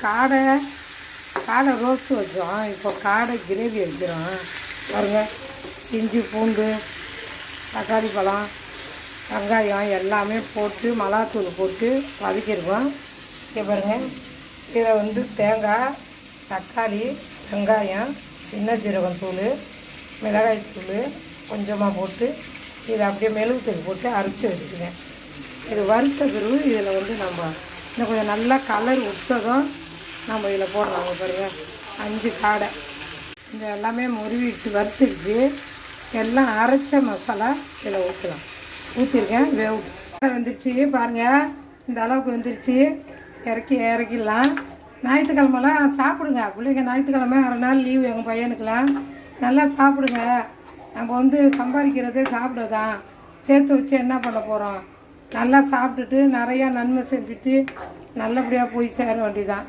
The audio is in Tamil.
காடை காடை ரோஸ்ட் வச்சோம், இப்போ காடை கிரேவி வைக்கிறோம் பாருங்கள். இஞ்சி பூண்டு தக்காளி பழம் வெங்காயம் எல்லாமே போட்டு மிளகாத்தூள் போட்டு வதக்கிடுவோம். இங்கே பாருங்கள், இதை வந்து தேங்காய் தக்காளி வெங்காயம் சின்ன ஜீரகம் தூள் மிளகாய் தூள் கொஞ்சமாக போட்டு இதை அப்படியே மெழுகுத்தூள் போட்டு அரைச்சி வச்சுக்குவேன். இது வறுத்த பிறகு இதில் வந்து நம்ம இன்னும் கொஞ்சம் நல்லா கலர் விட்டதும் நம்ம இதில் போடுறாங்க பாருங்கள். 5 காடை இந்த எல்லாமே முருவிட்டு வறுத்துடுச்சு. எல்லாம் அரைச்ச மசாலா இதில் ஊற்றலாம். ஊற்றிருக்கேன். காடை வந்துருச்சு பாருங்கள், இந்த அளவுக்கு வந்துருச்சு. இறக்கிடலாம். ஞாயிற்றுக்கிழமெல்லாம் சாப்பிடுங்க பிள்ளைங்க. ஞாயிற்றுக்கிழமை 1 நாள் லீவு எங்கள் பையனுக்கெல்லாம். நல்லா சாப்பிடுங்க. நம்ம வந்து சம்பாதிக்கிறதே சாப்பிடதான். சேர்த்து வச்சு என்ன பண்ண போகிறோம்? நல்லா சாப்பிட்டுட்டு நிறையா நன்மை செஞ்சுட்டு நல்லபடியாக போய் சேர வேண்டியதான்.